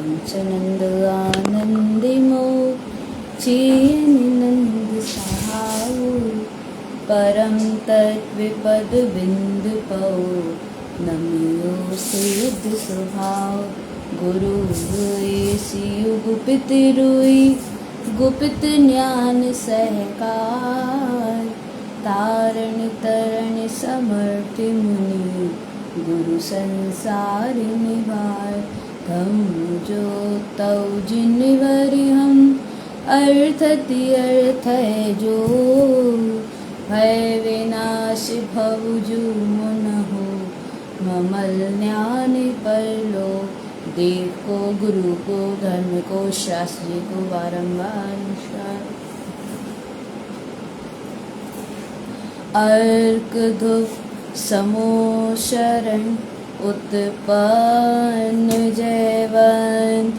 पंचनंद आनंदिमो चेनिनंद सहाऊ परम तत्विपद बिंदु पौ नमियो सिद्ध स्वभाव गुरु सियु गुपित रुई गुपित ज्ञान सहकार तारण तरण समर्थ मुनि गुरु संसार निवार धम जो तौ जिनवर हम अर्थति अर्थ है जो है विनाश भव जो मन हो ममल ज्ञान परलो देव को गुरु को धर्म को शास्त्री को बारंबार अर्क धुप समो शरण उत्पन्न जयवंत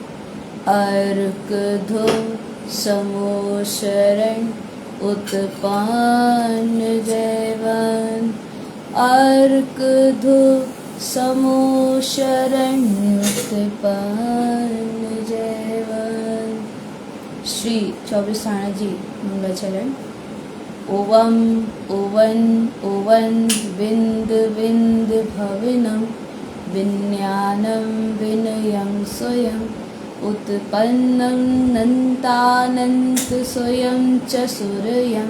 अर्क धुप समो शरण उत्पन्न जयवंत अर्क धुप समो शरण उत्पन्न जयवंत। श्री 24 थाना जी मंगलाचरण। Ovum oven oven Vind Vind भविनम विज्ञानम विनयं स्वयं उत्पन्नं नन्तानन्त स्वयं च सूर्यं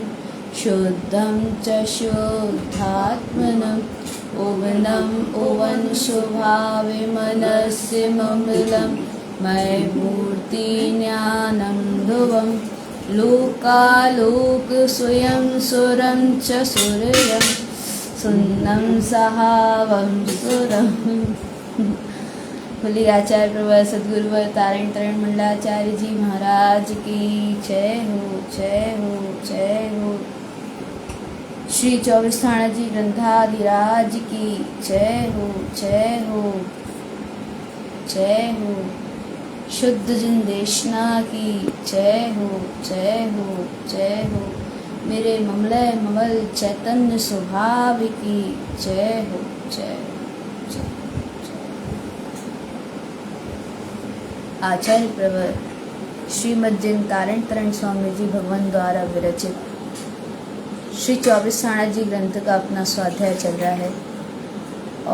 शुद्धं च शुद्धात्मनम् ओवनम ओवन स्वभावे मनस्य ममलं मय मूर्ति ज्ञानं ध्रुवं लोकालोक स्वयं सुरं च सूर्यं सुन्नं सहावं सुरं। बोलिए आचार्य प्रवर सदगुरुवर तारण तरण मंडलाचार्य जी महाराज की जय हो जय हो जय हो। श्री 24 थाना जी ग्रंथाधिराज की जय हो जय हो जय हो। शुद्ध जिनदेशना की जय हो जय हो जय हो। मेरे ममलय ममल चैतन्य स्वभाव की जय हो जय हो जय। आचार्य प्रवर श्रीमद् जिन तारण तरण स्वामी जी भगवान द्वारा विरचित श्री 24 थाना जी ग्रंथ का अपना स्वाध्याय चल रहा है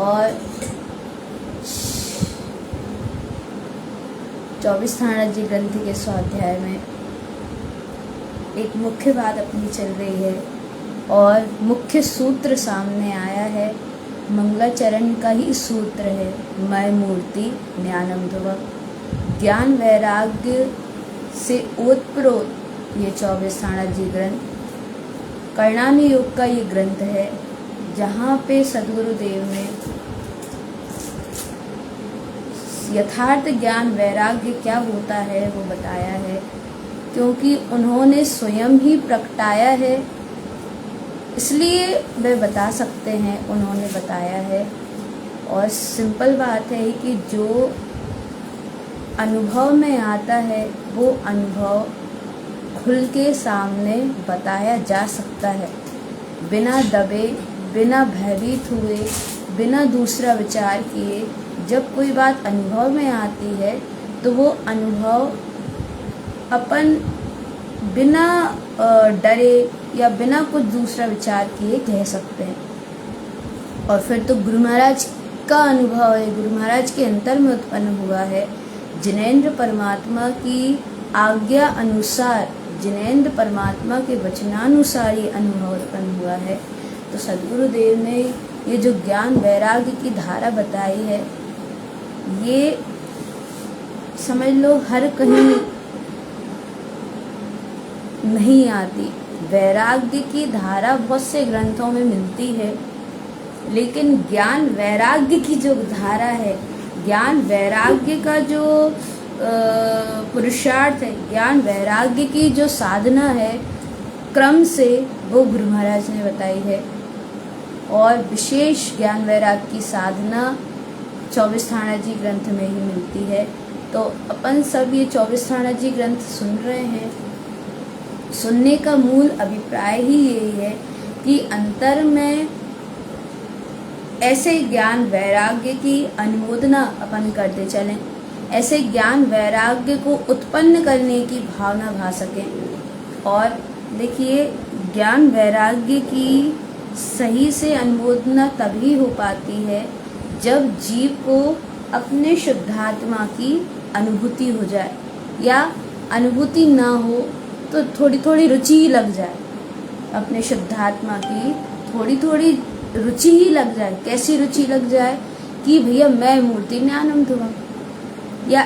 और 24 थाना जी ग्रंथ के स्वाध्याय में एक मुख्य बात अपनी चल रही है और मुख्य सूत्र सामने आया है। मंगलाचरण का ही सूत्र है मय मूर्ति ज्ञानम ध्रुवम। ज्ञान वैराग्य से ओतप्रोत ये 24 थाना जी ग्रंथ कर्णानी योग का ये ग्रंथ है जहाँ पे सद्गुरुदेव ने यथार्थ ज्ञान वैराग्य क्या होता है वो बताया है, क्योंकि उन्होंने स्वयं ही प्रगटाया है इसलिए वे बता सकते हैं, उन्होंने बताया है। और सिंपल बात है कि जो अनुभव में आता है वो अनुभव खुल के सामने बताया जा सकता है, बिना दबे, बिना भयभीत हुए, बिना दूसरा विचार किए। जब कोई बात अनुभव में आती है तो वो अनुभव अपन बिना डरे या बिना कुछ दूसरा विचार किए कह सकते हैं। और फिर तो गुरु महाराज का अनुभव है, गुरु महाराज के अंतर में उत्पन्न हुआ है। जिनेंद्र परमात्मा की आज्ञा अनुसार, जिनेंद्र परमात्मा के वचनानुसार ये अनुभव उत्पन्न हुआ है। तो सद्गुरुदेव ने ये जो ज्ञान वैराग्य की धारा बताई है ये समझ लो हर कहीं नहीं आती। वैराग्य की धारा बहुत से ग्रंथों में मिलती है, लेकिन ज्ञान वैराग्य की जो धारा है, ज्ञान वैराग्य का जो पुरुषार्थ है, ज्ञान वैराग्य की जो साधना है क्रम से, वो गुरु महाराज ने बताई है। और विशेष ज्ञान वैराग्य की साधना 24 थाना जी ग्रंथ में ही मिलती है। तो अपन सब ये 24 थाना जी ग्रंथ सुन रहे हैं। सुनने का मूल अभिप्राय ही यही है कि अंतर में ऐसे ज्ञान वैराग्य की अनुमोदना अपन करते चलें। ऐसे ज्ञान वैराग्य को उत्पन्न करने की भावना भा सके। और देखिए, ज्ञान वैराग्य की सही से अनुमोदना तभी हो पाती है जब जीव को अपने शुद्धात्मा की अनुभूति हो जाए, या अनुभूति ना हो तो थोड़ी थोड़ी रुचि लग जाए। अपने शुद्धात्मा की थोड़ी थोड़ी रुचि ही लग जाए। कैसी रुचि लग जाए कि भैया मैं मूर्ति ज्ञानम धुवम, या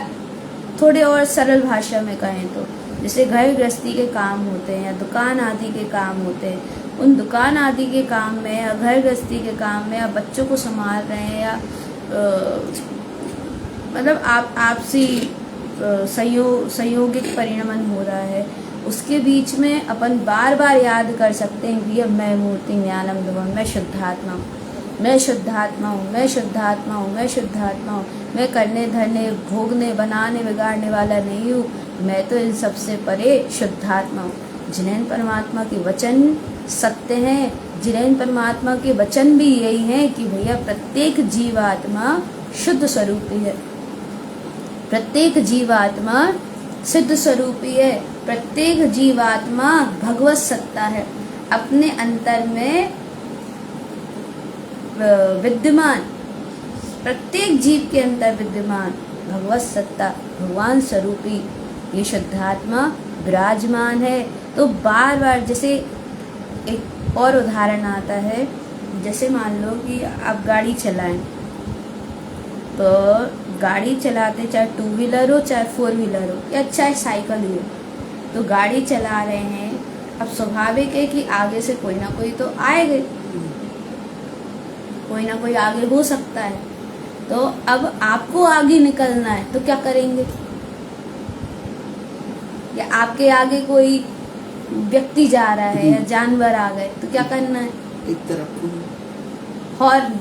थोड़े और सरल भाषा में कहें तो जैसे घर गृहस्थी के काम होते हैं या दुकान आदि के काम होते हैं, उन दुकान आदि के काम में या घर गृहस्थी के काम में या बच्चों को संभाल रहे हैं या मतलब आपसी संयोगिक परिणमन हो रहा है, उसके बीच में अपन बार बार याद कर सकते हैं भैया मैं मूर्ति ज्ञानम धुवम, मैं शुद्धात्मा हूँ, मैं शुद्धात्मा हूँ, मैं शुद्धात्मा हूँ, मैं शुद्धात्मा हूँ, मैं करने धरने भोगने बनाने बिगाड़ने वाला नहीं हूँ, मैं तो इन सबसे परे शुद्धात्मा हूँ। जिनैन परमात्मा के वचन सत्य हैं, जिनैन परमात्मा के वचन भी यही हैं कि भैया प्रत्येक जीवात्मा शुद्ध स्वरूपी है, प्रत्येक जीवात्मा सिद्ध स्वरूपी है, प्रत्येक जीवात्मा भगवत सत्ता है, अपने अंतर में विद्यमान, प्रत्येक जीव के अंदर विद्यमान भगवत सत्ता भगवान स्वरूपी ये शुद्धात्मा विराजमान है। तो बार बार जैसे एक और उदाहरण आता है, जैसे मान लो कि आप गाड़ी चलाएं, तो गाड़ी चलाते चाहे टू व्हीलर हो चाहे फोर व्हीलर हो या चाहे साइकिल ही हो, तो गाड़ी चला रहे हैं, अब स्वाभाविक है कि आगे से कोई ना कोई तो आएगा, कोई ना कोई आगे हो सकता है। तो अब आपको आगे निकलना है तो क्या करेंगे, या आपके आगे कोई व्यक्ति जा रहा है या जानवर आ गए तो क्या करना है, एक तरफ हॉर्न,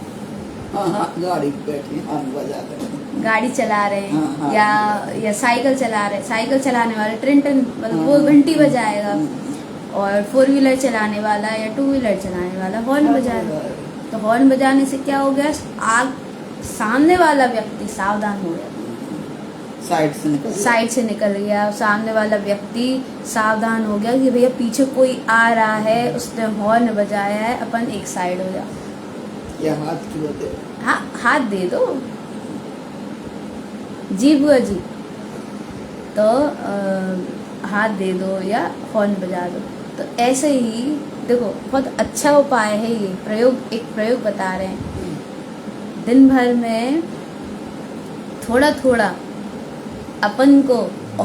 गाड़ी बैठे हॉर्न बजाते हैं, गाड़ी चला रहे हैं हाँ, या साइकिल चला रहे हैं, साइकिल चलाने वाला ट्रिन मतलब वो घंटी बजाएगा, और फोर व्हीलर चलाने वाला या टू व्हीलर चलाने वाला हॉर्न बजाएगा। तो हॉर्न बजाने से क्या हो गया, आग सामने वाला व्यक्ति सावधान हो गया, साइड से निकल गया, सामने वाला व्यक्ति सावधान हो गया कि भैया पीछे कोई आ रहा है, उसने हॉर्न बजाया है, अपन एक साइड हो जा। या हाथ क्यों दे, हाँ हाथ दे दो जी बुआ जी, तो हाथ दे दो या हॉर्न बजा दो। तो ऐसे ही देखो बहुत अच्छा उपाय है ये प्रयोग, एक प्रयोग बता रहे हैं। दिन भर में थोड़ा थोड़ा अपन को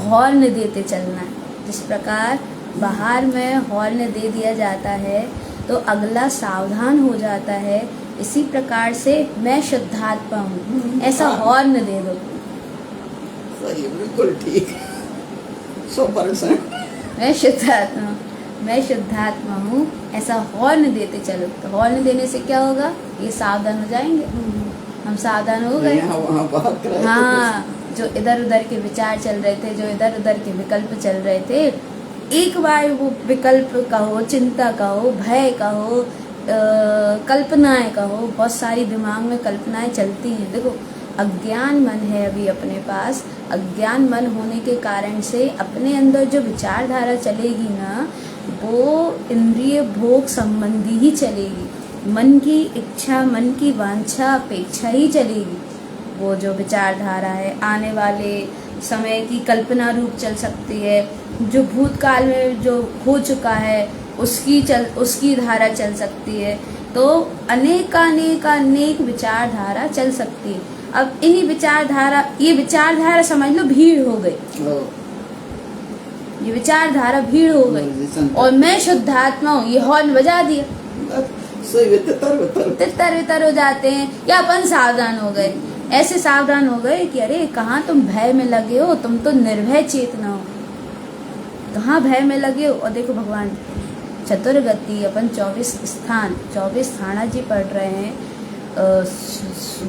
हॉर्न देते चलना है। जिस प्रकार बाहर में हॉर्न दे दिया जाता है तो अगला सावधान हो जाता है, इसी प्रकार से मैं शुद्धात्मा हूँ ऐसा हॉर्न दे दो। सही, बिल्कुल ठीक, 100%। मैं शुद्धात्मा हूँ ऐसा हॉर्न देते चलो। तो हॉर्न देने से क्या होगा, ये सावधान हो जाएंगे, हम सावधान हो गए। हाँ, जो इधर उधर के विचार चल रहे थे, जो इधर उधर के विकल्प चल रहे थे, एक बार वो विकल्प कहो, चिंता कहो, भय कहो, कल्पनाएं कहो, बहुत सारी दिमाग में कल्पनाएं चलती हैं। देखो अज्ञान मन है अभी अपने पास, अज्ञान मन होने के कारण से अपने अंदर जो विचारधारा चलेगी ना, वो इंद्रिय भोग संबंधी ही चलेगी, मन की इच्छा, मन की वांछा, अपेक्षा ही चलेगी। वो जो विचारधारा है आने वाले समय की कल्पना रूप चल सकती है, जो भूतकाल में जो हो चुका है उसकी धारा चल सकती है। तो अनेक विचारधारा चल सकती है। अब इन्हीं ये विचारधारा समझ लो भीड़ हो गई, ये विचारधारा भीड़ हो गई, और मैं शुद्धात्मा हूँ ये हॉर्न बजा दिया, तितर वितर हो जाते हैं, या अपन सावधान हो गए, ऐसे सावधान हो गए कि अरे कहाँ तुम भय में लगे हो, तुम तो निर्भय चेतना हो, कहाँ भय में लगे हो। और देखो भगवान चतुर्गति अपन 24 स्थाना जी पढ़ रहे हैं,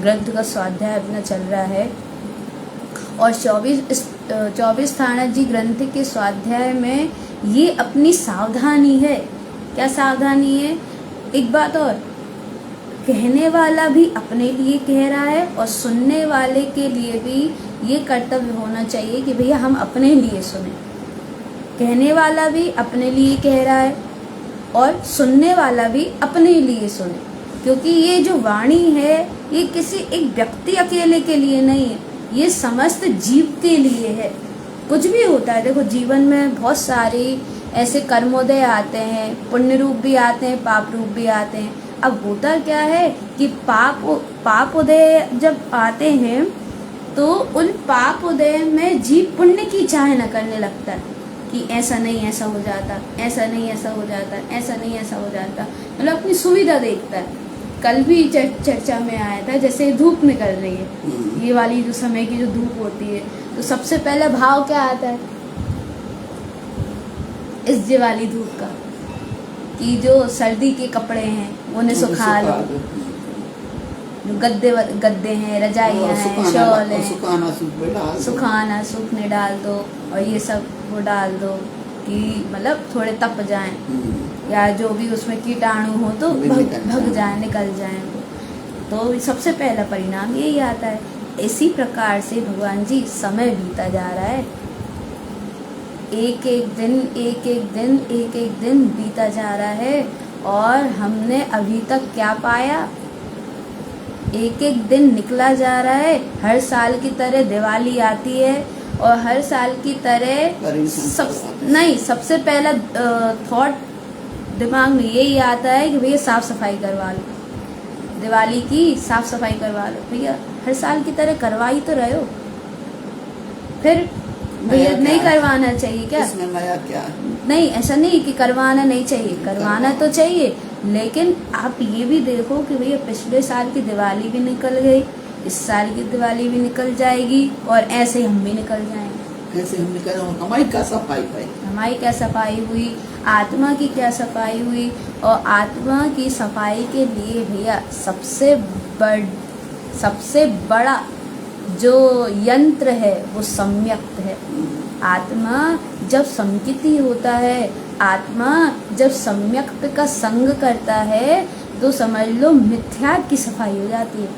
ग्रंथ का स्वाध्याय अपना चल रहा है, और 24 स्थाना जी ग्रंथ के स्वाध्याय में ये अपनी सावधानी है। क्या सावधानी है, एक बात और कहने वाला भी अपने लिए कह रहा है और सुनने वाले के लिए भी ये कर्तव्य होना चाहिए कि भैया हम अपने लिए सुने। कहने वाला भी अपने लिए कह रहा है और सुनने वाला भी अपने लिए सुने, क्योंकि ये जो वाणी है ये किसी एक व्यक्ति अकेले के लिए नहीं है, ये समस्त जीव के लिए है। कुछ भी होता है, देखो जीवन में बहुत सारे ऐसे कर्मोदय आते हैं, पुण्य रूप भी आते हैं, पाप रूप भी आते हैं। अब होता क्या है कि पाप उदय जब आते हैं तो उन पाप उदय में जीव पुण्य की चाह न करने लगता है कि ऐसा नहीं ऐसा हो जाता, ऐसा नहीं ऐसा हो जाता, ऐसा नहीं ऐसा हो जाता, मतलब अपनी सुविधा देखता है। कल भी चर्चा में आया था, जैसे धूप निकल रही है, ये वाली जो समय की जो धूप होती है, तो सबसे पहला भाव क्या आता है इस वाली धूप का, कि जो सर्दी के कपड़े हैं उन्हें सुखा लो, जो गद्दे हैं, रजाइयाँ हैं, शॉल हैं, सुखाना सूखने डाल दो, और ये सब वो डाल दो कि मतलब थोड़े तप जाएं, या जो भी उसमें कीटाणु हो तो भग जाए, निकल जाए। तो सबसे पहला परिणाम यही आता है। इसी प्रकार से भगवान जी समय बीता जा रहा है, एक एक दिन बीता जा रहा है, और हमने अभी तक क्या पाया? एक एक दिन निकला जा रहा है। हर साल की तरह दिवाली आती है, और हर साल की तरह सबसे पहला थॉट दिमाग में यही आता है कि भैया साफ सफाई करवा लो, दिवाली की साफ सफाई करवा लो। भैया हर साल की तरह करवाई तो रहे हो, फिर भैया नहीं करवाना चाहिए क्या? इसमें नया क्या? नहीं, ऐसा नहीं कि करवाना नहीं चाहिए, करवाना तो चाहिए, लेकिन आप ये भी देखो कि भैया पिछले साल की दिवाली भी निकल गई, इस साल की दिवाली भी निकल जाएगी, और ऐसे हम भी निकल जाएंगे। कैसे हम निकल, हमारी क्या सफाई हुई? हमारी क्या सफाई हुई? आत्मा की क्या सफाई हुई? और आत्मा की सफाई के लिए भैया सबसे बड़ा जो यंत्र है वो सम्यक्त है। आत्मा जब संकिति होता है, आत्मा जब सम्यक्त का संग करता है, तो समझ लो मिथ्यात की सफाई हो जाती है।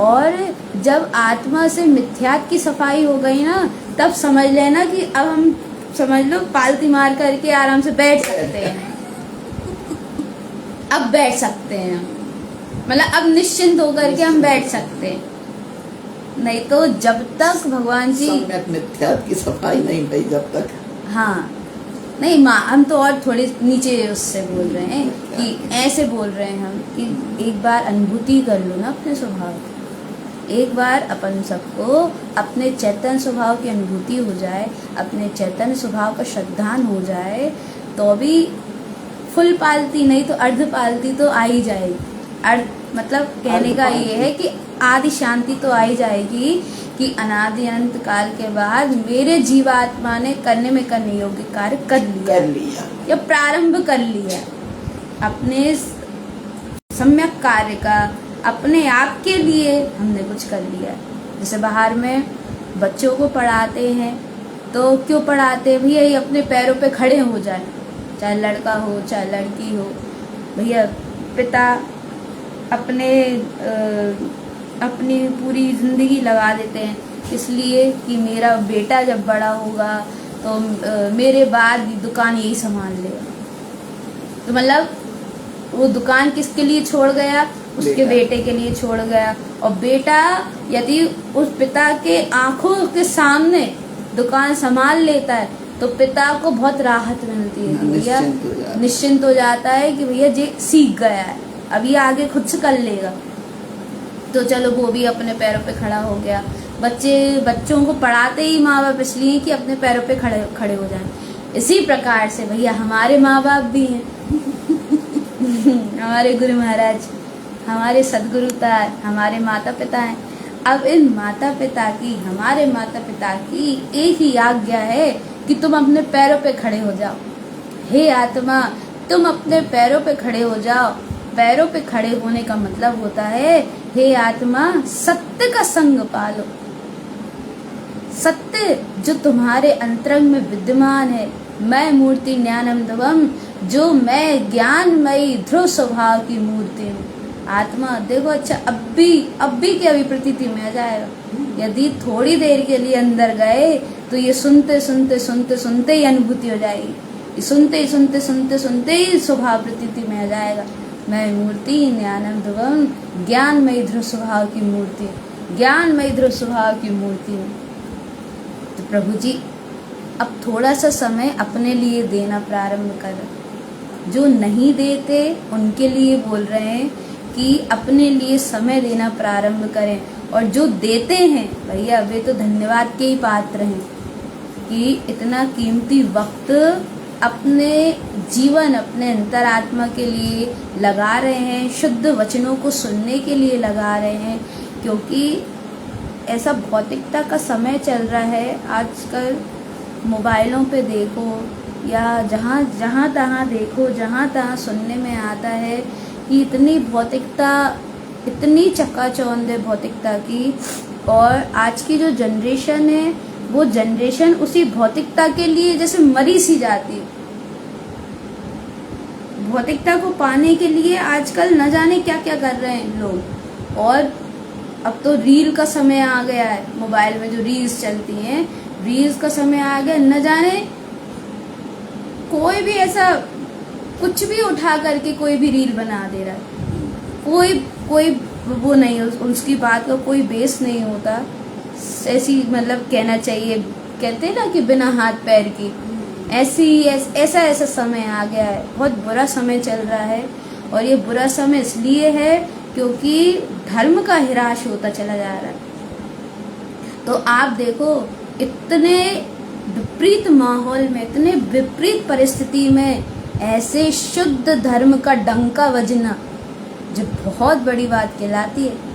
और जब आत्मा से मिथ्यात की सफाई हो गई ना, तब समझ लेना कि अब हम समझ लो पालती मार करके आराम से बैठ सकते हैं। अब बैठ सकते हैं, मतलब अब निश्चिंत होकर के हम बैठ सकते हैं। नहीं तो जब तक भगवान जी मिथ्यात की सफाई नहीं भाई, जब तक, हाँ नहीं माँ, हम तो और थोड़े नीचे उससे बोल रहे हैं कि ऐसे बोल रहे हैं हम कि एक बार अनुभूति कर लो ना अपने स्वभाव की। एक बार अपन सबको अपने चैतन्य स्वभाव की अनुभूति हो जाए, अपने चैतन्य स्वभाव का श्रद्धान हो जाए, तो भी फुल पालती नहीं तो अर्ध पालती तो आ ही जाएगी। अर्ध मतलब कहने का ये है कि आदि शांति तो आ ही जाएगी कि अनादि अनंत काल के बाद मेरे जीवात्मा ने करने योग्य कार्य कर लिया या प्रारंभ कर लिया, अपने सम्यक कार्य का अपने आप के लिए हमने कुछ कर लिया। जैसे बाहर में बच्चों को पढ़ाते हैं तो क्यों पढ़ाते हैं भैया? ये अपने पैरों पे खड़े हो जाए, चाहे लड़का हो चाहे लड़की हो। भैया पिता अपनी पूरी जिंदगी लगा देते हैं इसलिए कि मेरा बेटा जब बड़ा होगा तो मेरे बाद दुकान यही संभाल लेगा। तो मतलब वो दुकान किसके लिए छोड़ गया? उसके बेटे के लिए छोड़ गया। और बेटा यदि उस पिता के आंखों के सामने दुकान संभाल लेता है तो पिता को बहुत राहत मिलती है, भैया निश्चिंत हो जाता है कि भैया जी सीख गया है, अब ये आगे खुद से कर लेगा। तो चलो वो भी अपने पैरों पे खड़ा हो गया। बच्चों को पढ़ाते ही माँ बाप इसलिए कि अपने पैरों पे खड़े हो जाएं। इसी प्रकार से भैया हमारे माँ बाप भी हैं हमारे गुरु महाराज, हमारे सदगुरुतार, हमारे माता पिता हैं। अब इन माता पिता की, हमारे माता पिता की एक ही आज्ञा है कि तुम अपने पैरों पे खड़े हो जाओ। हे आत्मा, तुम अपने पैरों पे खड़े हो जाओ। पैरों पे खड़े होने का मतलब होता है, हे आत्मा सत्य का संग पालो। सत्य जो तुम्हारे अंतरंग में विद्यमान है, मैं मूर्ति ज्ञानमदवम, जो मैं ज्ञानमयी ध्रुव स्वभाव की मूर्ति हूँ। आत्मा देखो, अच्छा अब भी क्या अभी प्रतीति में आ जाएगा। यदि थोड़ी देर के लिए अंदर गए तो ये सुनते सुनते सुनते सुनते ही अनुभूति हो जाएगी, ये सुनते ही स्वभाव प्रतीति में आ जाएगा। मैं मूर्ति ज्ञानंदवम, ज्ञानमयी ध्रुव स्वभाव की मूर्ति, ज्ञानमयी ध्रुव स्वभाव की मूर्ति हूँ। तो प्रभु जी अब थोड़ा सा समय अपने लिए देना प्रारंभ कर। जो नहीं देते उनके लिए बोल रहे हैं कि अपने लिए समय देना प्रारंभ करें, और जो देते हैं भैया वे तो धन्यवाद के ही पात्र हैं कि इतना कीमती वक्त अपने जीवन, अपने अंतरात्मा के लिए लगा रहे हैं, शुद्ध वचनों को सुनने के लिए लगा रहे हैं। क्योंकि ऐसा भौतिकता का समय चल रहा है आजकल, मोबाइलों पे देखो या जहाँ तहाँ देखो, जहाँ तहाँ सुनने में आता है कि इतनी भौतिकता, इतनी चकाचौंध है भौतिकता की। और आज की जो जनरेशन है वो जनरेशन उसी भौतिकता के लिए जैसे मरी सी जाती है। भौतिकता को पाने के लिए आजकल न जाने क्या क्या कर रहे हैं लोग। और अब तो रील का समय आ गया है, मोबाइल में जो रील्स चलती हैं, रील्स का समय आ गया। न जाने कोई भी ऐसा कुछ भी उठा करके कोई भी रील बना दे रहा है। कोई वो नहीं, उसकी बात का कोई बेस नहीं होता। ऐसी मतलब कहना चाहिए, कहते हैं ना कि बिना हाथ पैर की, ऐसा समय आ गया है। बहुत बुरा समय चल रहा है। और ये बुरा समय इसलिए है क्योंकि धर्म का हिराश होता चला जा रहा है। तो आप देखो, इतने विपरीत माहौल में, इतने विपरीत परिस्थिति में ऐसे शुद्ध धर्म का डंका बजना जो बहुत बड़ी बात कहलाती है।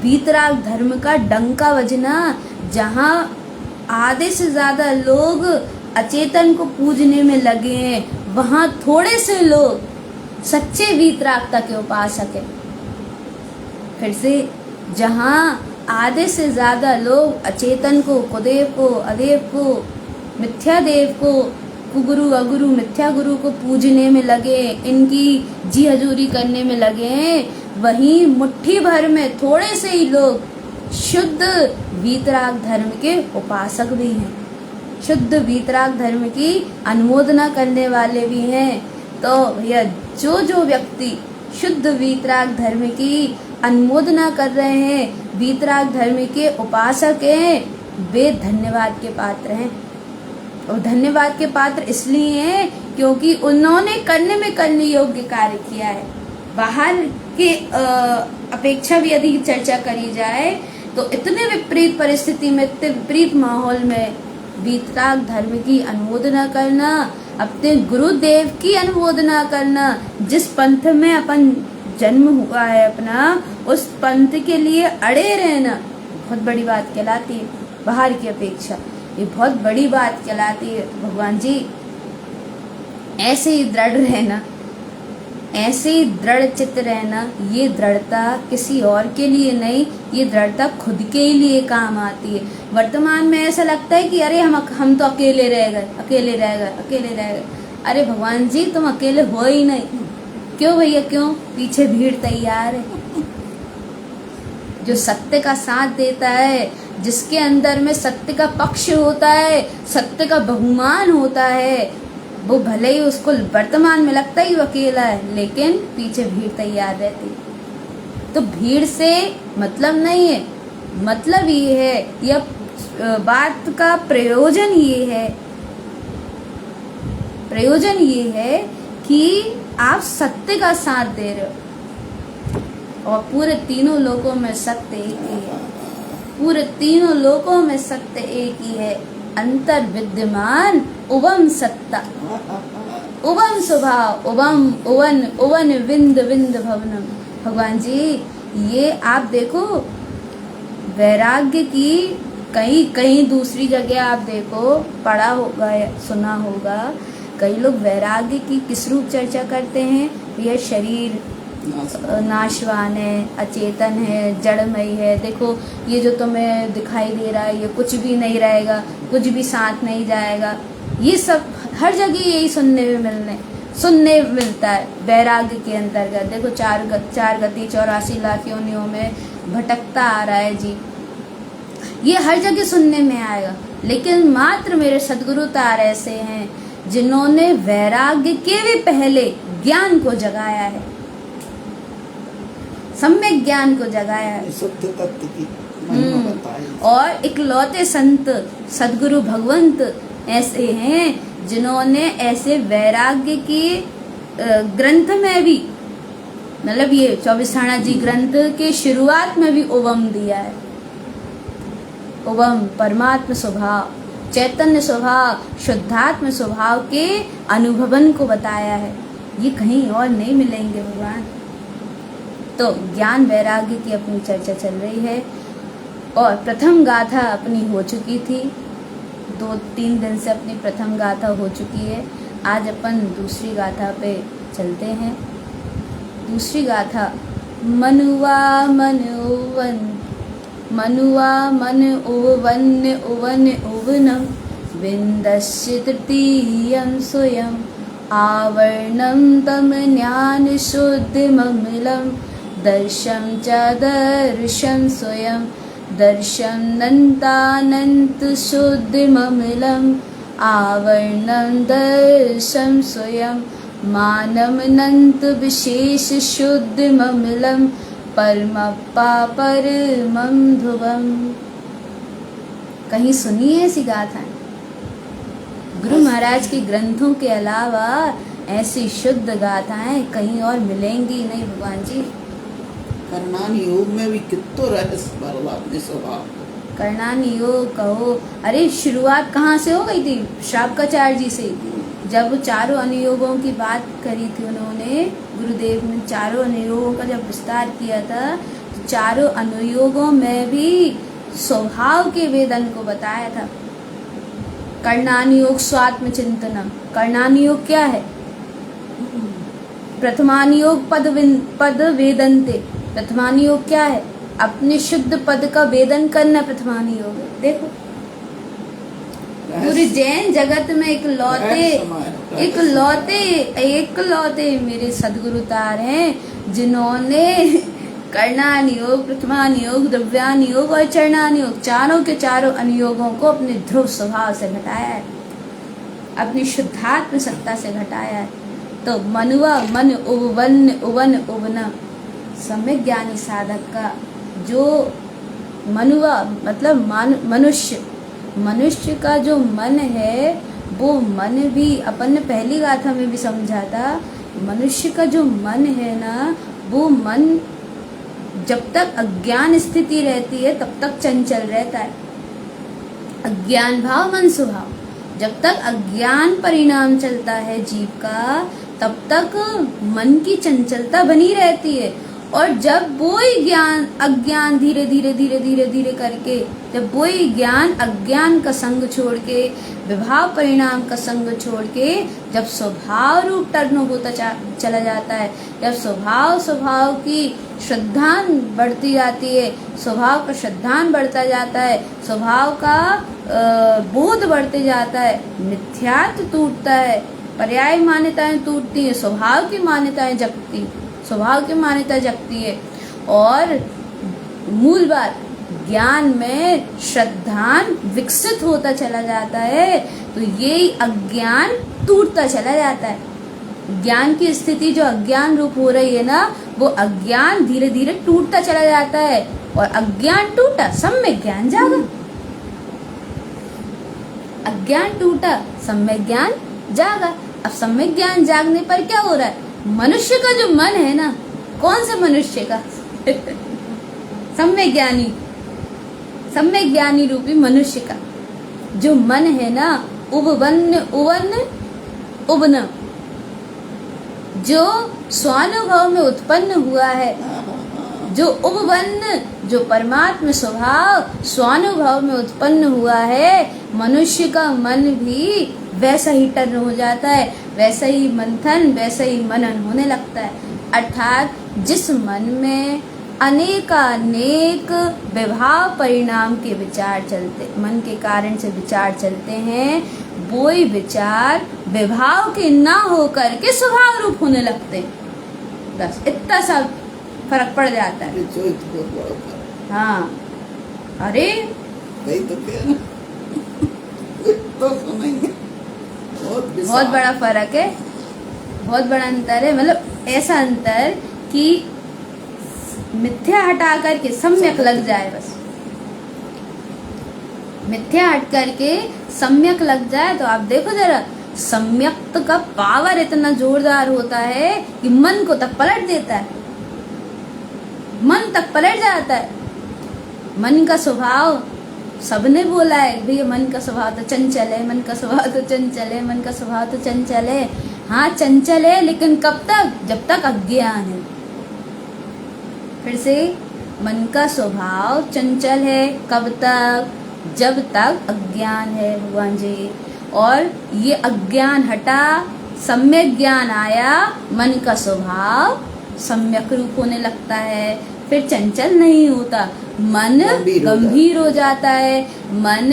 वीतराग धर्म का डंका बजना, जहाँ आधे से ज्यादा लोग अचेतन को पूजने में लगे हैं, वहाँ थोड़े से लोग सच्चे वीतरागता के उपासक हैं। फिर से, जहाँ आधे से ज्यादा लोग अचेतन को, कुदेव को, अदेव को, मिथ्या देव को, कुगुरु अगुरु मिथ्या गुरु को पूजने में लगे, इनकी जी हजूरी करने में लगे हैं, वहीं मुट्ठी भर में थोड़े से ही लोग शुद्ध वीतराग धर्म के उपासक भी हैं, शुद्ध वीतराग धर्म की अनुमोदना करने वाले भी हैं। तो भैया जो व्यक्ति शुद्ध वीतराग धर्म की अनुमोदना कर रहे हैं, वीतराग धर्म के उपासक हैं, वे धन्यवाद के पात्र हैं। और धन्यवाद के पात्र इसलिए हैं क्योंकि उन्होंने करने योग्य कार्य किया है। बाहर के अपेक्षा भी यदि चर्चा करी जाए तो इतने विपरीत परिस्थिति में, इतने विपरीत माहौल में वीतराग धर्म की अनुमोदना करना, अपने गुरुदेव की अनुमोदना करना, जिस पंथ में अपन जन्म हुआ है अपना, उस पंथ के लिए अड़े रहना बहुत बड़ी बात कहलाती है। बाहर की अपेक्षा ये बहुत बड़ी बात कहलाती है। भगवान जी ऐसे ही दृढ़ रहना, ऐसे ही दृढ़ चित्त रहना। ये दृढ़ता किसी और के लिए नहीं, ये दृढ़ता खुद के ही लिए काम आती है। वर्तमान में ऐसा लगता है कि अरे हम तो अकेले रह गए। अरे भगवान जी तुम अकेले हो ही नहीं। क्यों भैया, क्यों? पीछे भीड़ तैयार है। जो सत्य का साथ देता है, जिसके अंदर में सत्य का पक्ष होता है, सत्य का बहुमान होता है, वो भले ही उसको वर्तमान में लगता ही वो अकेला है, लेकिन पीछे भीड़ तैयार रहती। तो भीड़ से मतलब नहीं है, मतलब ये है, यह बात का प्रयोजन ये है कि आप सत्य का साथ दे रहे हो। और पूरे तीनों लोकों में सत्य एक ही है, पूरे तीनों लोकों में सत्य एक ही है। अंतर विद्यमान उवम सत्ता, उवम स्वभाव, उवन विंद भवनम। भगवान जी ये आप देखो, वैराग्य की कहीं दूसरी जगह आप देखो, पढ़ा होगा या सुना होगा, कई लोग वैराग्य की किस रूप चर्चा करते हैं। यह शरीर नाशवान है, अचेतन है, जड़मयी है। देखो ये जो तुम्हें दिखाई दे रहा है ये कुछ भी नहीं रहेगा, कुछ भी साथ नहीं जाएगा। ये सब हर जगह यही सुनने मिलता है वैराग्य के अंतर्गत। देखो चार गति 84 लाख योनियों में भटकता आ रहा है जी, ये हर जगह सुनने में आएगा। लेकिन मात्र मेरे सदगुरु तार ऐसे हैं जिन्होंने वैराग्य के भी पहले ज्ञान को जगाया है, सम्यक ज्ञान को जगाया है, शुद्ध तत्व की महिमा बताई। और इकलौते संत सदगुरु भगवंत ऐसे हैं जिन्होंने ऐसे वैराग्य की ग्रंथ में भी, मतलब ये 24 थाना जी ग्रंथ के शुरुआत में भी ओवम दिया है। ओवम परमात्म स्वभाव, चैतन्य स्वभाव, शुद्धात्म स्वभाव के अनुभवन को बताया है। ये कहीं और नहीं मिलेंगे भगवान। तो ज्ञान वैराग्य की अपनी चर्चा चल रही है और प्रथम गाथा अपनी हो चुकी थी, 2-3 दिन से अपनी प्रथम गाथा हो चुकी है। आज अपन दूसरी गाथा पे चलते हैं। दूसरी गाथा मनुआ मन ओवन, मनुआ मन ओवन ओवन ओवनम विन्दस्य तृतीयं स्वयं आवर्णं तम ज्ञान शुद्धिममलम दर्शं च दर्शं स्वयं दर्शं नन्तानन्त शुद्धिममलम आवर्णं दर्शं स्वयं मानमनंत विशेष शुद्धिममलम परमप्पा परमं ध्रुवम। कहीं सुनी है ऐसी गाथाएं? गुरु महाराज के ग्रंथों के अलावा ऐसी शुद्ध गाथाएं कहीं और मिलेंगी नहीं भगवान जी। करणानी योग में भी कितो रहस्य भरवा अपने स्वभाव। करणानी योग कहो, अरे शुरुआत कहाँ से हो गई थी? श्रावकाचार्य जी से। जब चारों अनुयोगों की बात करी थी उन्होंने, गुरुदेव ने चारों अनुयोगों का जब विस्तार किया था, तो चारों अनुयोगों में भी स्वभाव के वेदन को बताया था। कर्णानुयोग स्वात्म चिंतनम, कर्णानुयोग क्या है? प्रथमानुयोग पद वेदनते, प्रथमानुयोग क्या है? अपने शुद्ध पद का वेदन करना प्रथमानुयोग है। देखो पूरे जैन जगत में एक लौते मेरे सदगुरु तार हैं जिन्होंने कर्णानुयोग, प्रथमानुयोग, द्रव्यानुयोग और चरणानुयोग, चारों के चारों अनुयोगों को अपने ध्रुव स्वभाव से घटाया है, अपनी शुद्धात्म सत्ता से घटाया है। तो मनुआ मन उवन उवन उवना, सम्यक ज्ञानी साधक का जो मनुआ मतलब मनुष्य का जो मन है, वो मन भी अपन ने पहली गाथा में भी समझा था। मनुष्य का जो मन है ना, वो मन जब तक अज्ञान स्थिति रहती है तब तक चंचल रहता है। अज्ञान भाव मन स्वभाव, जब तक अज्ञान परिणाम चलता है जीव का, तब तक मन की चंचलता बनी रहती है। और जब वो ही ज्ञान अज्ञान धीरे धीरे करके, जब वो ही ज्ञान अज्ञान का संग छोड़ के, विभाव परिणाम का संग छोड़ के, जब स्वभाव रूप टर्न होता चला जाता है, जब स्वभाव की श्रद्धान बढ़ती जाती है, स्वभाव का श्रद्धान बढ़ता जाता है, स्वभाव का बोध बढ़ते जाता है, मिथ्यात्व टूटता है, पर्याय मान्यताएं टूटती है, स्वभाव की मान्यता जगती है। और मूल बात, ज्ञान में श्रद्धान विकसित होता चला जाता है, तो ये अज्ञान टूटता चला जाता है। ज्ञान की स्थिति जो अज्ञान रूप हो रही है ना, वो अज्ञान धीरे धीरे टूटता चला जाता है। और अज्ञान टूटा, सम्यक ज्ञान जागा। अज्ञान टूटा, सम्यक ज्ञान जागा। अब सम्यक ज्ञान जागने पर क्या हो रहा है? मनुष्य का जो मन है ना, कौन से मनुष्य का? सम्यक ज्ञानी रूपी मनुष्य का जो मन है ना, उबन जो स्वानुभव में उत्पन्न हुआ है, जो उपबन्न, जो परमात्म स्वभाव स्वानुभव में उत्पन्न हुआ है, मनुष्य का मन भी वैसा ही टर्न हो जाता है, वैसा ही मंथन, वैसा ही मनन होने लगता है। अर्थात जिस मन में अनेकानेक विभाव परिणाम के विचार चलते, मन के कारण से विचार चलते हैं, वो ही विचार विभाव के ना होकर के स्वभाव रूप होने लगते हैं। बस इतना सा फर्क पड़ जाता है। जो बहुत बड़ा फर्क। हाँ, अरे वही तो कह रहा तो सुनेंगे बहुत बड़ा फर्क है, बहुत बड़ा अंतर है। मतलब ऐसा अंतर कि मिथ्या हटा करके सम्यक लग जाए। बस मिथ्या हट करके सम्यक लग जाए तो आप देखो जरा, सम्यक्त का पावर इतना जोरदार होता है कि मन को तक पलट देता है, मन तक पलट जाता है। मन का स्वभाव सबने बोला है भैया, मन का स्वभाव तो चंचल है, मन का स्वभाव तो चंचल है, मन का स्वभाव तो चंचल है। हाँ चंचल है, लेकिन कब तक? जब तक अज्ञान है। फिर से, मन का स्वभाव चंचल है कब तक? जब तक अज्ञान है भगवान जी। और ये अज्ञान हटा, सम्यक ज्ञान आया, मन का स्वभाव सम्यक रूप होने लगता है। फिर चंचल नहीं होता, मन गंभीर हो जाता है। मन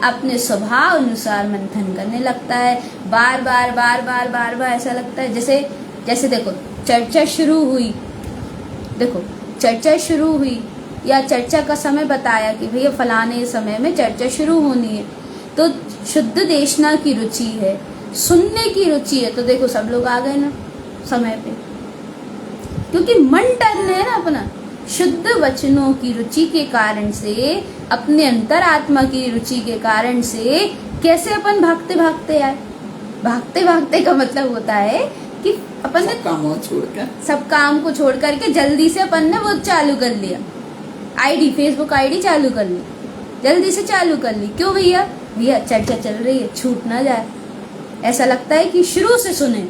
अपने स्वभाव अनुसार मंथन करने लगता है। बार बार बार बार बार बार ऐसा लगता है जैसे जैसे देखो चर्चा शुरू हुई, देखो चर्चा शुरू हुई या चर्चा का समय बताया कि भैया फलाने समय में चर्चा शुरू होनी है, तो शुद्ध देशना की रुचि है, सुनने की रुचि है, तो देखो सब लोग आ गए ना समय पे, क्योंकि मन टर्न है ना अपना। शुद्ध वचनों की रुचि के कारण से, अपने अंतरात्मा की रुचि के कारण से कैसे अपन भागते भागते आए। भागते भागते का मतलब होता है कि अपन ने सब काम को छोड़ करके जल्दी से अपन ने वो चालू कर लिया, आईडी, फेसबुक आईडी चालू कर ली, जल्दी से चालू कर ली। क्यों भैया? भैया चर्चा चल रही है, छूट ना जाए। ऐसा लगता है कि शुरू से सुने,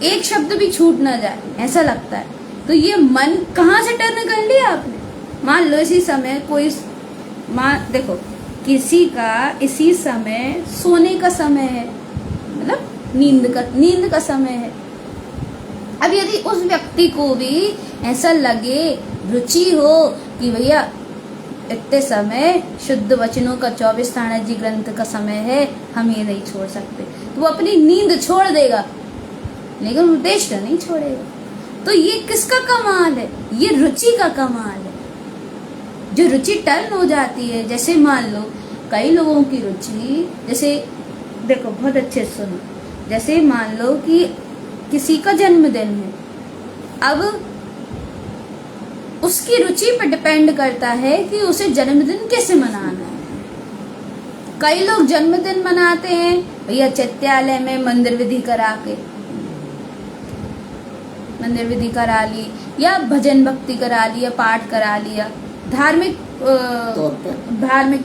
एक शब्द भी छूट ना जाए, ऐसा लगता है। तो ये मन कहाँ से टर्न कर लिया आपने? मान लो इसी समय कोई, देखो किसी का इसी समय सोने का समय है, मतलब नींद का समय है। अब यदि उस व्यक्ति को भी ऐसा लगे, रुचि हो कि भैया इतने समय शुद्ध वचनों का 24 स्थानक जी ग्रंथ का समय है, हम ये नहीं छोड़ सकते, तो वो अपनी नींद छोड़ देगा, लेकिन उद्देश्य नहीं छोड़ेगा। तो ये किसका कमाल है? ये रुचि का कमाल है। जो रुचि टर्न हो जाती है, जैसे मान लो कई लोगों की रुचि, जैसे देखो बहुत अच्छे से सुनो, जैसे मान लो कि किसी का जन्मदिन है, अब उसकी रुचि पर डिपेंड करता है कि उसे जन्मदिन कैसे मनाना है। कई लोग जन्मदिन मनाते हैं भैया चैत्यालय में मंदिर विधि करा के, मंदिर विधि करा ली, या भजन भक्ति करा लिया, पाठ करा लिया, धार्मिक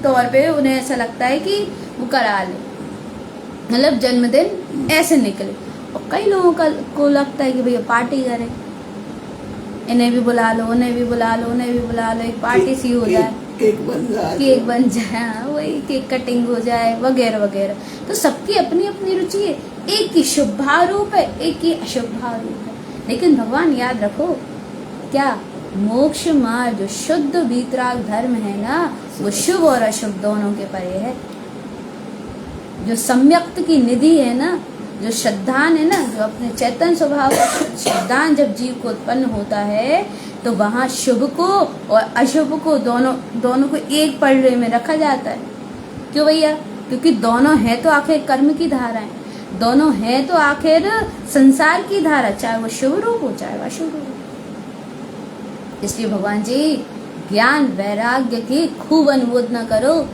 तौर पे उन्हें ऐसा लगता है कि वो करा ले, मतलब जन्मदिन ऐसे निकले। और कई लोगों को लगता है कि भैया पार्टी करें, इन्हें भी बुला लो, उन्हें भी बुला लो, उन्हें भी बुला लो, एक पार्टी सी हो जाए, केक बन जाए, वही केक कटिंग हो जाए, वगैरह वगैरह। तो सबकी अपनी अपनी रुचि है, एक की शुभ भाव रूप है, एक की अशुभ भाव रूप है। लेकिन भगवान याद रखो, क्या मोक्ष मार्ग जो शुद्ध वीतराग धर्म है ना, वो शुभ और अशुभ दोनों के परे है। जो सम्यक्त की निधि है ना, जो श्रद्धान है ना, जो अपने चैतन्य स्वभाव का श्रद्धान जब जीव को उत्पन्न होता है, तो वहाँ शुभ को और अशुभ को दोनों को एक पलड़े में रखा जाता है। क्यों भैया? क्योंकि दोनों है तो आखिर कर्म की धाराएं, दोनों है तो आखिर संसार की धारा, चाहे वो शुभ रूप हो चाहे वह अशुभ रूप। इसलिए भगवान जी ज्ञान वैराग्य की खूब अनुमोदना करो।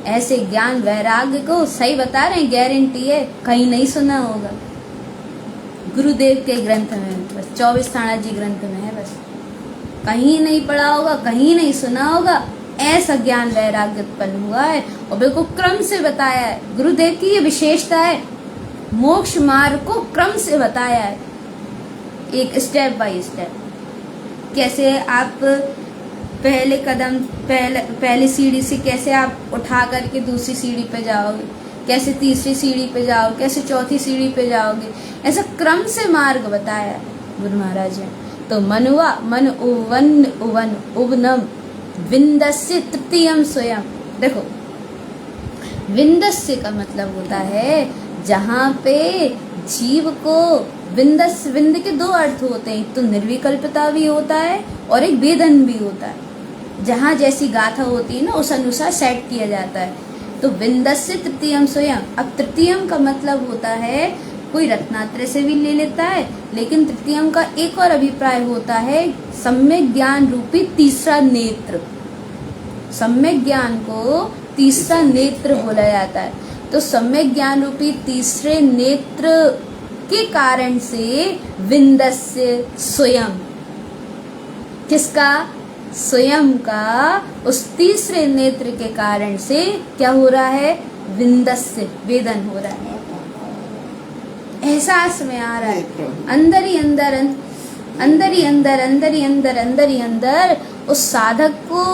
ऐसे ज्ञान वैराग्य को सही बता रहे हैं, गारंटी है, कहीं नहीं सुना होगा। गुरुदेव के ग्रंथ में, बस 24 स्थानक जी ग्रंथ में है, बस कहीं नहीं पढ़ा होगा, कहीं नहीं सुना होगा। ऐसा ज्ञान वैराग्य उत्पन्न हुआ है और बिल्कुल क्रम से बताया है। गुरुदेव की ये विशेषता है, मोक्ष मार्ग को क्रम से बताया है, एक स्टेप बाय स्टेप। कैसे आप पहले कदम, पहली सीढ़ी से कैसे आप उठा करके दूसरी सीढ़ी पे जाओगे, कैसे तीसरी सीढ़ी पे जाओ, कैसे चौथी सीढ़ी पे जाओगे, ऐसा क्रम से मार्ग बताया है गुरु महाराज ने। तो मनुआ मन उवन उवन उवनम विंदस्य तृतीयम स्वयं। देखो विंदस्य का मतलब होता है जहाँ पे जीव को विंद के दो अर्थ होते हैं, एक तो निर्विकल्पता भी होता है और एक वेदन भी होता है। जहाँ जैसी गाथा होती है ना उस अनुसार सेट किया जाता है। तो विंदस्य तृतीयम स्वयं, अब तृतीयम का मतलब होता है कोई रत्नात्रय से भी ले लेता है, लेकिन तृतीयम का एक और अभिप्राय होता है सम्यक ज्ञान रूपी तीसरा नेत्र। सम्यक ज्ञान को तीसरा नेत्र बोला जाता है। तो सम्यक ज्ञान रूपी तीसरे नेत्र के कारण से विंदस्य स्वयं, किसका? स्वयं का उस तीसरे नेत्र के कारण से क्या हो रहा है? विंदस्य, वेदन हो रहा है। एहसास में आ रहा है, अंदर ही अंदर, अंदर ही अंदर, अंदर ही अंदर, अंदर ही अंदर उस साधक को,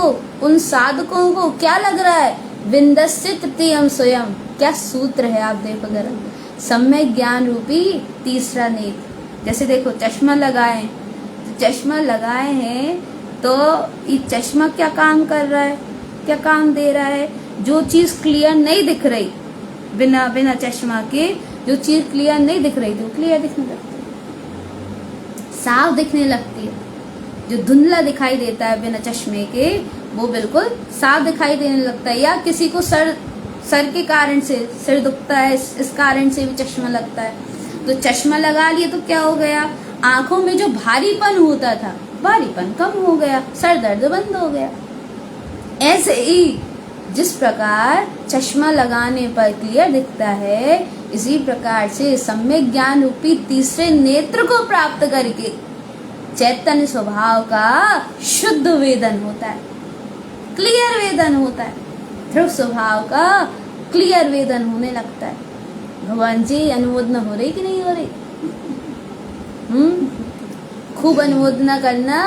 उन साधकों को क्या लग रहा है? विंदस्य तृतीयम स्वयं। क्या सूत्र है आप देखो जरा, सम्यक ज्ञान रूपी तीसरा नेत्र। जैसे देखो चश्मा लगाए, तो चश्मा लगाए हैं तो ये चश्मा क्या काम कर रहा है, क्या काम दे रहा है? जो चीज क्लियर नहीं दिख रही, बिना चश्मा के जो चीज क्लियर नहीं दिख रही थी वो क्लियर दिखने लगती है, साफ दिखने लगती है। जो धुंधला दिखाई देता है बिना चश्मे के वो बिल्कुल साफ दिखाई देने लगता है। या किसी को सर के कारण से सिर दुखता है, इस कारण से भी चश्मा लगता है, तो चश्मा लगा लिए तो क्या हो गया? आंखों में जो भारीपन होता था, भारीपन कम हो गया, सर दर्द बंद हो गया। ऐसे ही जिस प्रकार चश्मा लगाने पर क्लियर दिखता है, इसी प्रकार से सम्यक ज्ञान रूपी तीसरे नेत्र को प्राप्त करके चैतन्य स्वभाव का शुद्ध वेदन होता है, क्लियर वेदन होता है। ध्रुव स्वभाव का क्लियर वेदन होने लगता है। भगवान जी अनुमोदना हो रही कि नहीं हो रही? खूब अनुमोदना करना,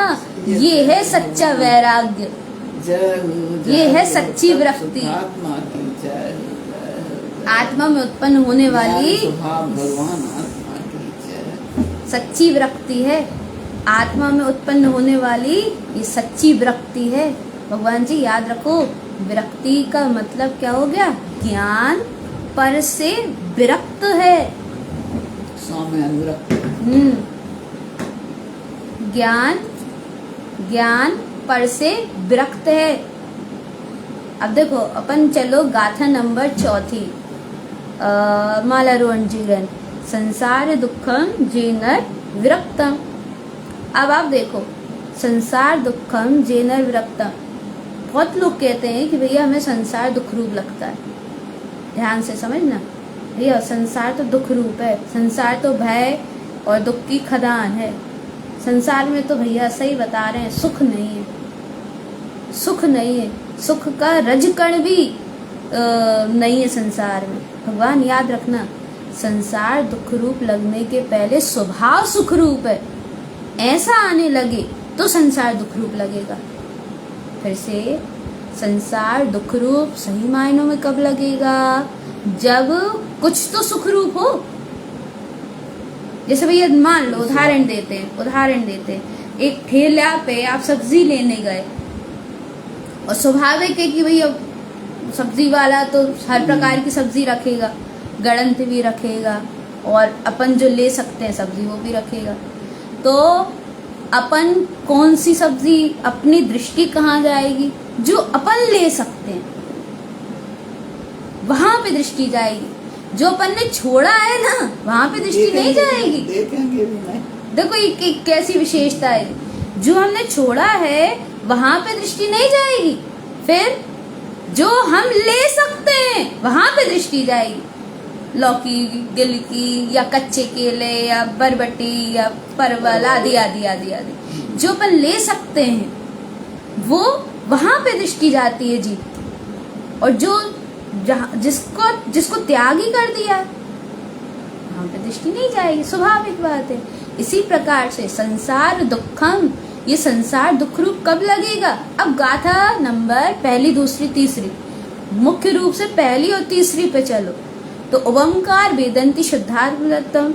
ये है सच्चा वैराग्य, ये है सच्ची वृत्ति। आत्मा में उत्पन्न होने वाली सच्ची वृत्ति है, आत्मा में उत्पन्न होने वाली ये सच्ची वृत्ति है। भगवान जी याद रखो, विरक्ति का मतलब क्या हो गया? ज्ञान पर से विरक्त है। ज्ञान पर से विरक्त है। अब देखो अपन चलो गाथा नंबर 4 मालारोहण जीवन, संसार दुखम जेनर विरक्तम। अब आप देखो, संसार दुखम जेनर विरक्तम। बहुत लोग कहते हैं कि भैया हमें संसार दुख रूप लगता है। ध्यान से समझना भैया, संसार तो दुख रूप है, संसार तो भय और दुख की खदान है। संसार में तो भैया सही बता रहे हैं, सुख नहीं है, सुख नहीं है, सुख का रजकण भी नहीं है संसार में। भगवान याद रखना, संसार दुख रूप लगने के पहले स्वभाव सुख रूप है। ऐसा आने लगे तो संसार दुख रूप लगेगा। फिर से, संसार दुख रूप सही मायनों में कब लगेगा? जब कुछ तो सुख रूप हो। जैसे भैया मान लो, उदाहरण देते हैं, एक ठेला पे आप सब्जी लेने गए और स्वाभाविक है कि भैया सब्जी वाला तो हर प्रकार की सब्जी रखेगा, गड़ंत भी रखेगा और अपन जो ले सकते हैं सब्जी वो भी रखेगा। तो अपन कौन सी सब्जी, अपनी दृष्टि कहाँ जाएगी? जो अपन ले सकते हैं वहां पे दृष्टि जाएगी। जो अपन ने छोड़ा है ना, वहां पे दृष्टि नहीं जाएगी। देखेंगे भी नहीं। देखो ये कैसी विशेषता है, जो हमने छोड़ा है वहां पे दृष्टि नहीं जाएगी। फिर जो हम ले सकते हैं वहां पे दृष्टि जाएगी। लौकी, गिलकी या कच्चे केले या बरबटी या परवल आदि आदि आदि आदि जो अपन ले सकते हैं वो वहां पे दृष्टि जाती है जी। और जो जिसको त्याग ही कर दिया वहां पे दृष्टि नहीं जाएगी, स्वाभाविक बात है। इसी प्रकार से संसार दुखम, ये संसार दुख रूप कब लगेगा? अब गाथा नंबर पहली, दूसरी, तीसरी, मुख्य रूप से पहली और तीसरी पे चलो तो ओंकार वेदंती शुद्धात्मतम।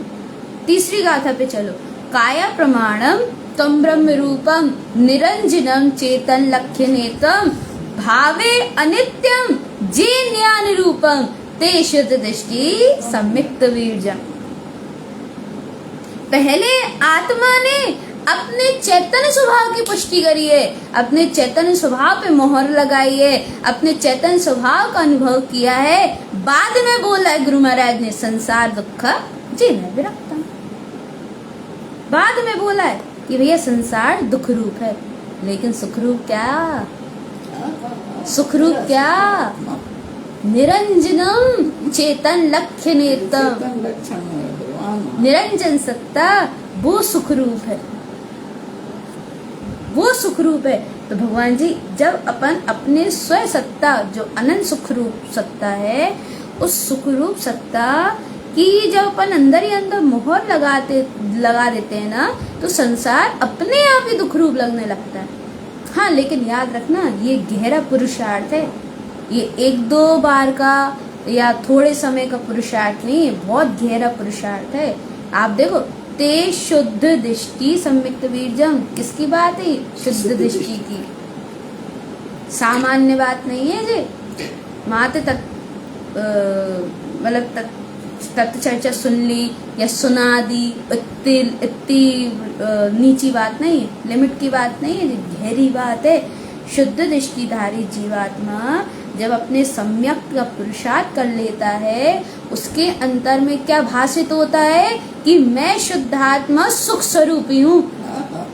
तीसरी गाथा पे चलो, काया प्रमाणम तम ब्रह्म रूपम निरंजनम चेतन लक्ष्य नेतम भावे अनित्यम जे ज्ञान रूपम ते शुद्ध दृष्टि सम्यक्त वीर्यम। पहले आत्मा ने अपने चैतन्य स्वभाव की पुष्टि करी है, अपने चैतन्य स्वभाव पे मोहर लगाई है, अपने चैतन्य स्वभाव का अनुभव किया है। बाद में बोला है गुरु महाराज ने, संसार दुख जीना विरक्तम। बाद में बोला है कि भैया संसार दुख रूप है, लेकिन सुख रूप क्या? सुख रूप क्या? निरंजनम चेतन लक्ष्य नेतम। निरंजन सत्ता वो सुख रूप है, वो सुख रूप है। तो भगवान जी जब अपन अपने स्व सत्ता जो अनंत सुख रूप सत्ता है, उस सुख रूप सत्ता कि जब अपन अंदर ही अंदर मोहर लगा देते हैं ना, तो संसार अपने आप ही दुख रूप लगने लगता है। हाँ, लेकिन याद रखना ये गहरा पुरुषार्थ है, ये एक दो बार का या थोड़े समय का पुरुषार्थ नहीं है, बहुत गहरा पुरुषार्थ है। आप देखो, ते शुद्ध दृष्टि सम्यक्त वीर्यम, किसकी बात है? शुद्ध दृष्टि की, सामान्य बात नहीं है जी। मात्र मतलब तत्व चर्चा सुन ली या सुना दी, इतनी नीची बात नहीं है, लिमिट की बात नहीं है, गहरी बात है। शुद्ध दृष्टिधारी जीवात्मा जब अपने सम्यक का पुरुषार्थ कर लेता है, उसके अंतर में क्या भाषित होता है कि मैं शुद्धात्मा सुख स्वरूपी हूँ,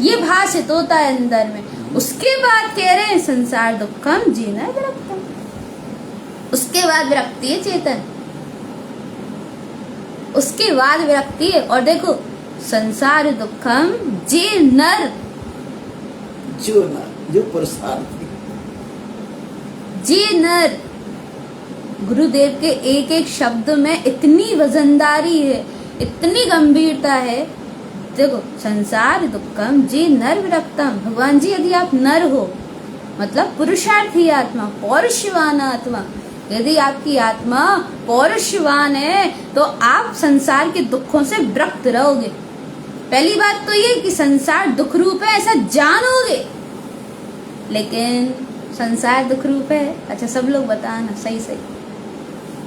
ये भाषित होता है अंदर में। उसके बाद कह रहे हैं संसार दुखम जीना विरक्तम, उसके बाद विरक्ति है चेतन, उसके बाद विरक्ति है। और देखो, संसार दुखम जे नर, जो पुरुषार्थ जे नर। गुरुदेव के एक एक शब्द में इतनी वजनदारी है, इतनी गंभीरता है। देखो, संसार दुखम जे नर विरक्तम। भगवान जी यदि आप नर हो, मतलब पुरुषार्थी आत्मा, पौरुषवान आत्मा, यदि आपकी आत्मा पौरुषवान है तो आप संसार के दुखों से विरक्त रहोगे। पहली बात तो ये कि संसार दुख रूप है ऐसा जानोगे, लेकिन संसार दुख रूप है, अच्छा सब लोग बताना,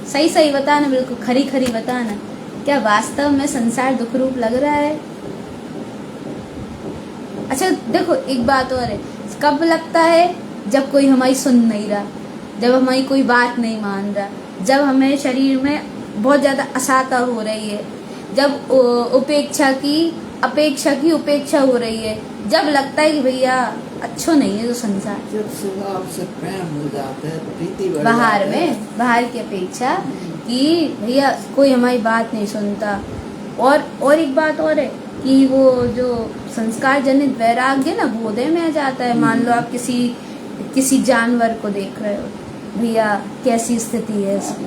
सही सही बताना, बिल्कुल खरी खरी बताना, क्या वास्तव में संसार दुख रूप लग रहा है? अच्छा देखो, एक बात और है, कब लगता है? जब कोई हमारी सुन नहीं रहा, जब हमारी कोई बात नहीं मान रहा, जब हमें शरीर में बहुत ज़्यादा असाता हो रही है, जब अपेक्षा की उपेक्षा हो रही है, जब लगता है कि भैया अच्छो नहीं है तो संसार, जब स्वभाव से प्रेम हो जाता है, प्रीति बढ़ जाती है, बाहर की अपेक्षा कि भैया कोई हमारी बात नहीं सुनता। और एक बात और है कि वो जो संस्कार जनित वैराग्य ना बोधे में आ जाता है। मान लो आप किसी जानवर को देख रहे हो, भैया कैसी स्थिति है इसकी,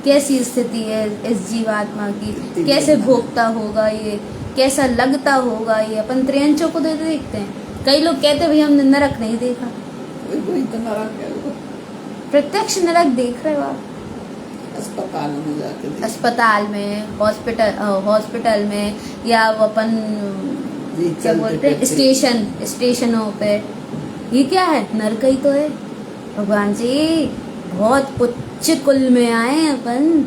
कैसी स्थिति है इस जीवात्मा की, कैसे भोगता होगा ये, कैसा लगता होगा ये। अपन त्रियंचों को देखते हैं, कई लोग कहते हैं भैया हमने नरक नहीं देखा, वही तो नरक है वो। प्रत्यक्ष नरक देख रहे हो आप, अस्पताल में जाके, अस्पताल में, हॉस्पिटल में, या वो अपन क्या बोलते हैं स्टेशनों पे, ये क्या है? नरक ही तो है। भगवान जी बहुत उच्च कुल में आए हैं अपन,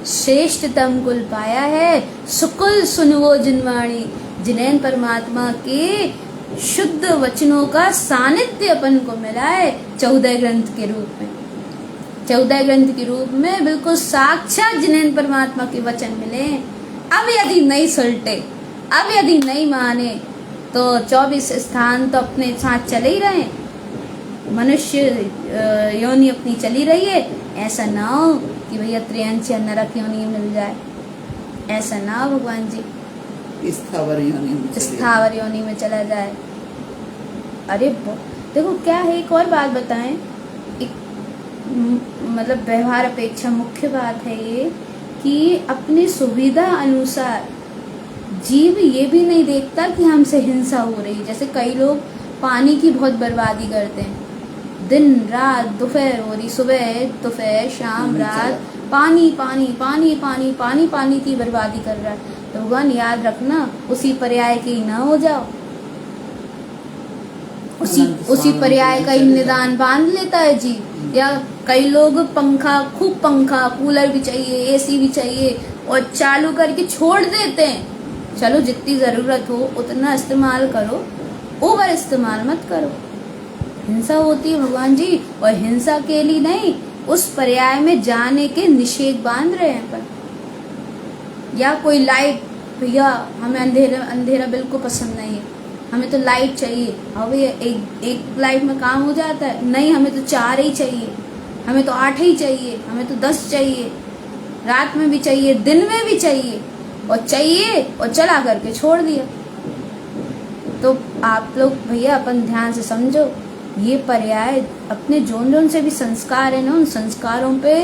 श्रेष्ठतम कुल पाया है, सुकुल सुनवो जिनवाणी, जिन्हें परमात्मा के शुद्ध वचनों का सानिध्य अपन को मिला है 14 ग्रंथ के रूप में। 14 ग्रंथ के रूप में बिल्कुल साक्षात जिन्हें परमात्मा के वचन मिले। अब यदि नहीं सुलटे, अब यदि नहीं माने, तो 24 स्थान तो अपने साथ चले ही रहे, मनुष्य योनि अपनी चली रही है। ऐसा ना हो कि भैया त्रियंच या नरक योनि मिल जाए, ऐसा ना हो भगवान जी, स्थावर योनि में चला जाए। अरे देखो क्या है, एक और बात बताएं, एक मतलब व्यवहार अपेक्षा मुख्य बात है ये कि अपनी सुविधा अनुसार जीव ये भी नहीं देखता कि हमसे हिंसा हो रही है। जैसे कई लोग पानी की बहुत बर्बादी करते हैं, दिन रात, दोपहर हो रही, सुबह दोपहर शाम रात, पानी पानी पानी पानी पानी पानी की बर्बादी कर रहा है। तो भगवान याद रखना, उसी पर्याय के ही ना हो जाओ, उसी पर्याय का ही निदान बांध लेता है जी। या कई लोग खूब पंखा कूलर भी चाहिए, एसी भी चाहिए और चालू करके छोड़ देते हैं। चलो जितनी जरूरत हो उतना इस्तेमाल करो, ओवर इस्तेमाल मत करो। हिंसा होती है भगवान जी, और हिंसा के लिए नहीं, उस पर्याय में जाने के निषेध बांध रहे हैं पर। या कोई लाइट, भैया हमें अंधेरा बिल्कुल पसंद नहीं है, हमें तो लाइट चाहिए। हाँ भैया, एक लाइट में काम हो जाता है? नहीं, हमें तो 4 ही चाहिए, हमें तो 8 ही चाहिए, हमें तो 10 चाहिए, रात में भी चाहिए, दिन में भी चाहिए, और चला करके छोड़ दिया। तो आप लोग भैया अपन ध्यान से समझो, ये पर्याय अपने जोन से भी संस्कार है ना, उन संस्कारों पे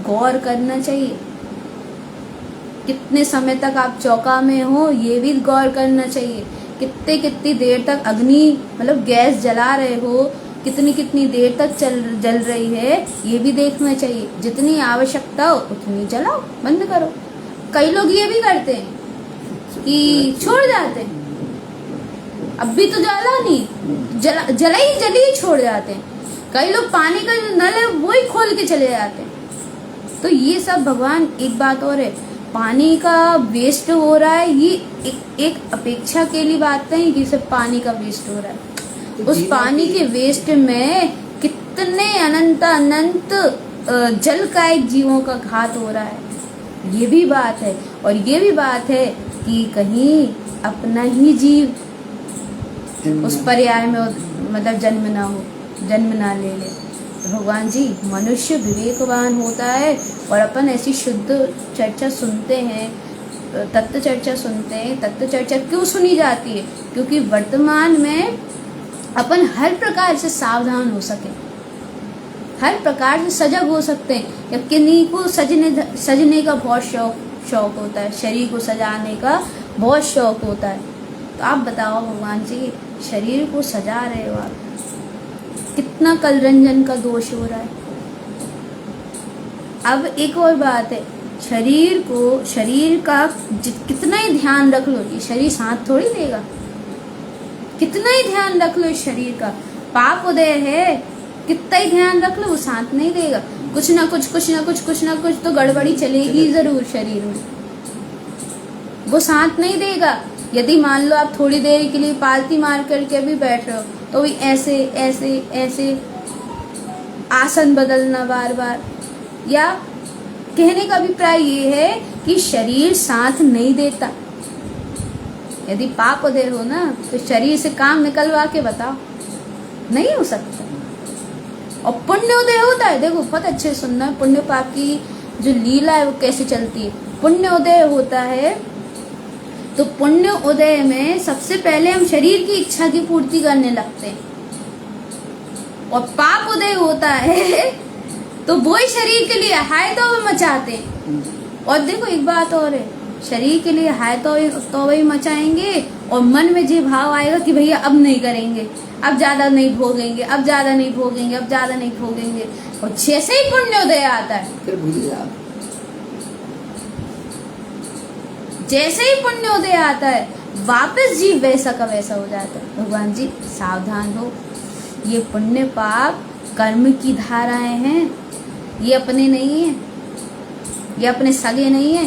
गौर करना चाहिए। कितने समय तक आप चौका में हो ये भी गौर करना चाहिए। कितनी देर तक अग्नि मतलब गैस जला रहे हो, कितनी देर तक जल रही है, ये भी देखना चाहिए। जितनी आवश्यकता हो उतनी जलाओ, बंद करो। कई लोग ये भी करते हैं कि छोड़ जाते हैं, अब भी तो जला नहीं, जली ही छोड़ जाते हैं। कई लोग पानी का जो नल है वो ही खोल के चले जाते हैं। तो ये सब भगवान, एक बात और है, पानी का वेस्ट हो रहा है, ये एक अपेक्षा के लिए बात नहीं कि सिर्फ पानी का वेस्ट हो रहा है। उस पानी के वेस्ट में कितने अनंत जलकायिक जीवों का घात हो रहा है, ये भी बात है। और ये भी बात है कि कहीं अपना ही जीव उस पर्याय में मतलब जन्म ना ले ले। भगवान जी, मनुष्य विवेकवान होता है, और अपन ऐसी शुद्ध चर्चा सुनते हैं, तत्व चर्चा सुनते हैं। तत्व चर्चा क्यों सुनी जाती है? क्योंकि वर्तमान में अपन हर प्रकार से सावधान हो सके, हर प्रकार से सजग हो सकते हैं। या किन्हीं को सजने का बहुत शौक होता है, शरीर को सजाने का बहुत शौक होता है। तो आप बताओ भगवान जी, शरीर को सजा रहे हो आप, कितना कलरंजन का दोष हो रहा है। अब एक और बात है, शरीर का कितना ही ध्यान रख लो, ये शरीर साथ थोड़ी देगा। कितना ही ध्यान रख लो इस शरीर का, पाप उदय है, कितना ही ध्यान रख लो, वो साथ नहीं देगा। कुछ ना कुछ तो गड़बड़ी चलेगी जरूर शरीर में, वो साथ नहीं देगा। यदि मान लो आप थोड़ी देर के लिए पालती मार करके भी बैठ रहे हो, तो भी ऐसे आसन बदलना बार बार। या कहने का अभिप्राय ये है कि शरीर साथ नहीं देता। यदि पाप उदय हो ना, तो शरीर से काम निकलवा के बताओ, नहीं हो सकता। और पुण्य उदय होता है, देखो बहुत अच्छे सुनना, पुण्य पाप की जो लीला है वो कैसे चलती है। पुण्य उदय होता है तो पुण्य उदय में सबसे पहले हम शरीर की इच्छा की पूर्ति करने लगते हैं, और पाप उदय होता है तो वो ही शरीर के लिए हाय तौबा मचाते हैं। और देखो एक बात और है, शरीर के लिए हाय तौबा ही मचाएंगे, और मन में ये भाव आएगा कि भैया अब नहीं करेंगे, अब ज्यादा नहीं भोगेंगे, अब ज्यादा नहीं भोगेंगे। और जैसे ही पुण्य उदय आता है, फिर भूल जाओ। जैसे ही पुण्य उदय आता है, वापस जीव वैसा का वैसा हो जाता है। भगवान जी सावधान हो, ये पुण्य पाप कर्म की धाराएं हैं, ये अपने नहीं है, ये अपने सगे नहीं है।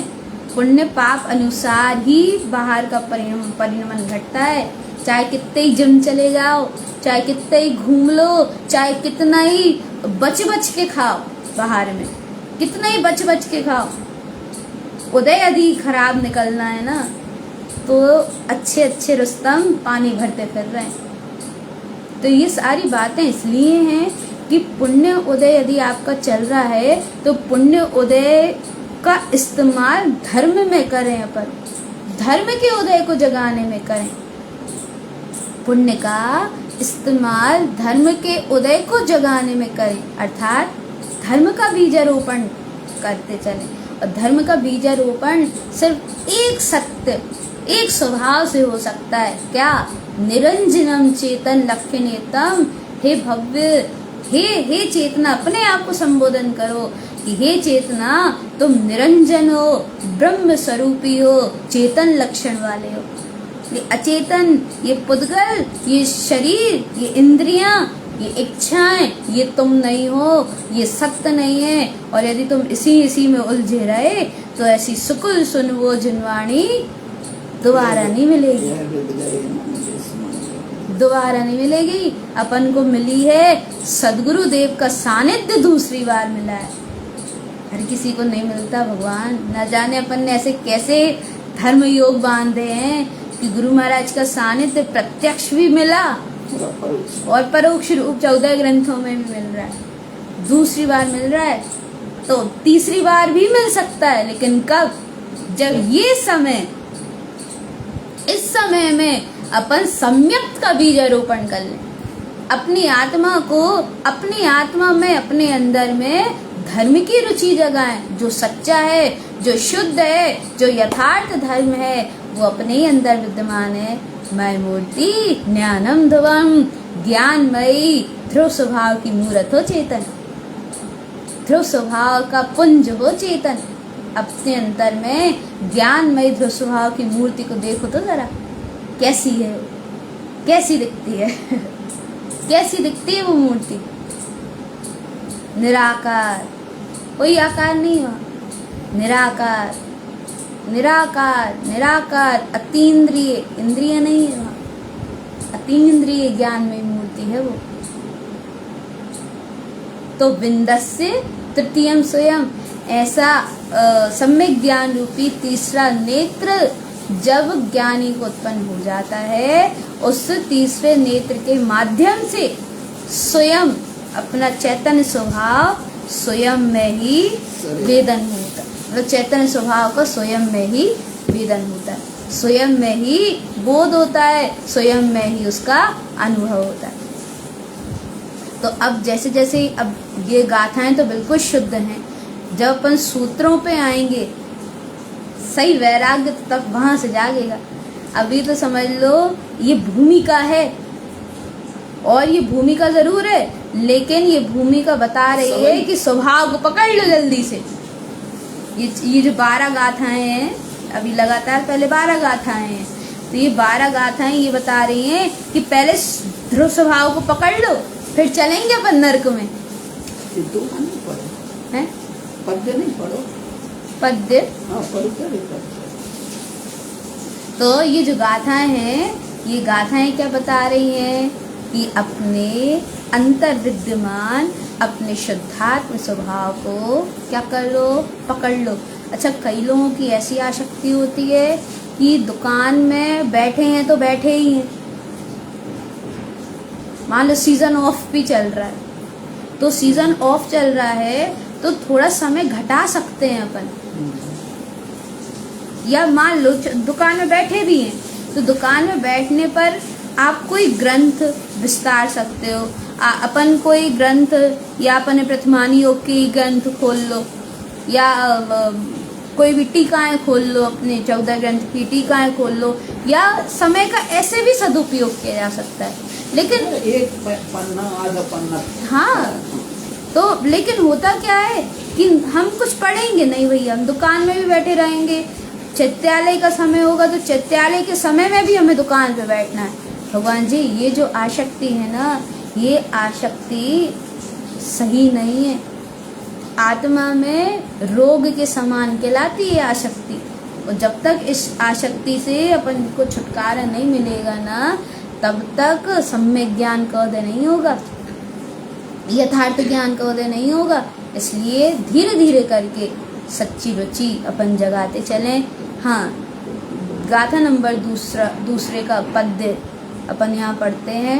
पुण्य पाप अनुसार ही बाहर का परिणमन घटता है। चाहे कितने ही जिम चले जाओ, चाहे कितने ही घूम लो, चाहे कितना ही बच के खाओ, बाहर में कितना ही बच के खाओ, उदय यदि खराब निकलना है ना, तो अच्छे रुस्तम पानी भरते फिर रहे हैं। तो ये सारी बातें इसलिए हैं कि पुण्य उदय यदि आपका चल रहा है, तो पुण्य उदय का इस्तेमाल धर्म में करें, अपन धर्म के उदय को जगाने में करें। पुण्य का इस्तेमाल धर्म के उदय को जगाने में करें, अर्थात धर्म का बीजारोपण करते चलें। और धर्म का बीजारोपण सिर्फ एक सत्य, एक स्वभाव से हो सकता है। क्या? निरंजनम चेतन लक्ष्यनेतम। हे भव्य, हे चेतना, अपने आप को संबोधन करो कि हे चेतना, तुम निरंजन हो, ब्रह्म स्वरूपी हो, चेतन लक्षण वाले हो। ये अचेतन, ये पुद्गल, ये शरीर, ये इंद्रियां, ये इच्छाएं, ये तुम नहीं हो, ये सत्य नहीं है। और यदि तुम इसी में उलझे रहे तो ऐसी सुकुल सुन वो जिनवाणी दोबारा नहीं मिलेगी, यह विद गए न मुझे स्मरण। दोबारा नहीं मिलेगी। अपन को मिली है सदगुरु देव का सानिध्य, दूसरी बार मिला है, हर किसी को नहीं मिलता भगवान। न जाने अपन ने ऐसे कैसे धर्म योग बांधे हैं कि गुरु महाराज का सानिध्य प्रत्यक्ष भी मिला और परोक्ष रूप 14 ग्रंथों में भी मिल रहा है, दूसरी बार मिल रहा है तो तीसरी बार भी मिल सकता है। लेकिन कब? जब ये समय, इस समय में अपन सम्यक का बीजारोपण कर लें, अपनी आत्मा को, अपनी आत्मा में, अपने अंदर में धर्म की रुचि जगाएं। जो सच्चा है, जो शुद्ध है, जो यथार्थ धर्म है, वो अपने ही अंदर विद्यमान है। मय मूर्ति ज्ञानम ध्रुवम, ज्ञानमयी ध्रुव स्वभाव की मूर्त हो चेतन, ध्रुव स्वभाव का पुंज हो चेतन। अपने अंतर में ज्ञानमयी ध्रुव स्वभाव की मूर्ति को देखो तो जरा, कैसी है, कैसी दिखती है कैसी दिखती है वो मूर्ति? निराकार, कोई आकार नहीं हुआ, निराकार, निराकार, निराकार, अतीन्द्रिय, इंद्रिय नहीं है वहाँ, अतीन्द्रिय ज्ञान में मूर्ति है वो। तो विन्दस्य तृतीयम स्वयं, ऐसा सम्यक ज्ञान रूपी तीसरा नेत्र जब ज्ञानी को उत्पन्न हो जाता है, उस तीसरे नेत्र के माध्यम से स्वयं अपना चैतन्य स्वभाव स्वयं में ही वेदन होता है। मतलब चैतन्य स्वभाव का स्वयं में ही वेदन होता है, स्वयं में ही बोध होता है, स्वयं में ही उसका अनुभव होता है। तो अब जैसे जैसे अब ये गाथाएं तो बिल्कुल शुद्ध हैं, जब अपन सूत्रों पे आएंगे सही वैराग्य तब वहां से जागेगा। अभी तो समझ लो ये भूमिका है, और ये भूमिका जरूर है, लेकिन ये भूमिका बता रही है कि स्वभाव को पकड़ लो जल्दी से। ये जो 12 गाथाएं हैं, अभी लगातार पहले 12 गाथाएं हैं, तो ये 12 गाथाएं ये बता रही हैं कि पहले ध्रुव स्वभाव को पकड़ लो, फिर चलेंगे अपन नर्क में। हैं? पद्य नहीं पढ़ो, पद्य। हाँ पढ़ो। तो ये जो गाथाएं हैं, ये गाथाएं क्या बता रही हैं कि अपने अंतर विद्यमान अपने शुद्धात्म स्वभाव को क्या कर लो, पकड़ लो। अच्छा, कई लोगों की ऐसी आसक्ति होती है कि दुकान में बैठे हैं तो बैठे ही हैं, मान लो सीजन ऑफ भी चल रहा है, तो सीजन ऑफ चल रहा है तो थोड़ा समय घटा सकते हैं अपन, या मान लो दुकान में बैठे भी हैं तो दुकान में बैठने पर आप कोई ग्रंथ विस्तार सकते हो। अपन कोई ग्रंथ, या अपने प्रथमानी योग की ग्रंथ खोल लो, या कोई भी टीकाएं खोल लो, अपने 14 ग्रंथ की टीकाएं खोल लो, या समय का ऐसे भी सदुपयोग किया जा सकता है। लेकिन एक पन्ना आधा पन्ना, हाँ, तो लेकिन होता क्या है कि हम कुछ पढ़ेंगे नहीं भैया, हम दुकान में भी बैठे रहेंगे। चैत्यालय का समय होगा तो चैत्यालय के समय में भी हमें दुकान पे बैठना है। भगवान जी, ये जो आसक्ति है ना, ये आसक्ति सही नहीं है, आत्मा में रोग के समान कहलाती है आसक्ति। और जब तक इस आसक्ति से अपन को छुटकारा नहीं मिलेगा ना, तब तक सम्यक ज्ञान का उदय नहीं होगा, यथार्थ ज्ञान का उदय नहीं होगा। इसलिए धीरे धीरे करके सच्ची रुचि अपन जगाते चलें। हाँ, गाथा नंबर दूसरे का पद्य अपन यहाँ पढ़ते हैं।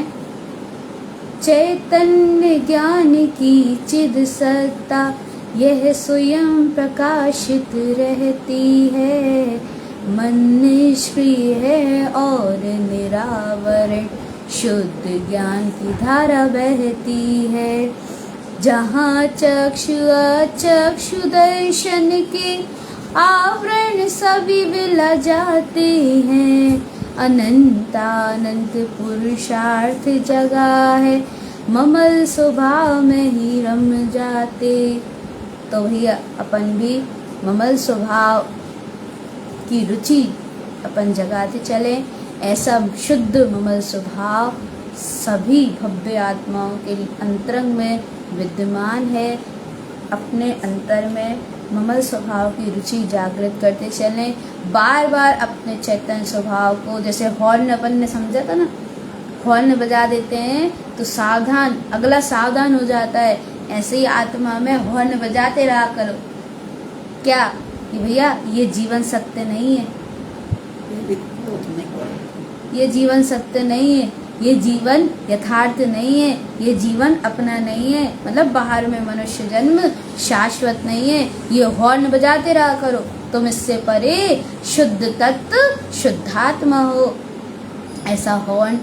चैतन्य ज्ञान की चिद सत्ता यह स्वयं प्रकाशित रहती है, मन निष्क्रिय है और निरावरण शुद्ध ज्ञान की धारा बहती है। जहाँ चक्षु अचक्षु दर्शन के आवरण सभी विला जाते हैं, अनंतानंत पुरुषार्थ जगा है, ममल स्वभाव में ही रम जाते। तो भैया अपन भी ममल स्वभाव की रुचि अपन जगाते चलें। ऐसा शुद्ध ममल स्वभाव सभी भव्य आत्माओं के अंतरंग में विद्यमान है। अपने अंतर में ममल स्वभाव की रुचि जागृत करते चलें। बार बार अपने चैतन्य स्वभाव को, जैसे हॉर्न अपन ने समझा था ना, हॉर्न बजा देते हैं तो सावधान, अगला सावधान हो जाता है। ऐसे ही आत्मा में हॉर्न बजाते रहा करो। क्या कि भैया ये जीवन सत्य नहीं है, ये जीवन सत्य नहीं है, ये जीवन यथार्थ नहीं है, ये जीवन अपना नहीं है, मतलब बाहर में मनुष्य जन्म शाश्वत नहीं है। ये हॉर्न बजाते रहा करो, तुम इससे परे शुद्ध तत्व शुद्धात्मा हो। ऐसा हॉर्न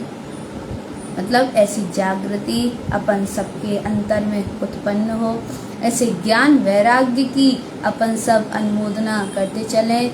मतलब ऐसी जागृति अपन सबके अंतर में उत्पन्न हो। ऐसे ज्ञान वैराग्य की अपन सब अनुमोदना करते चलें।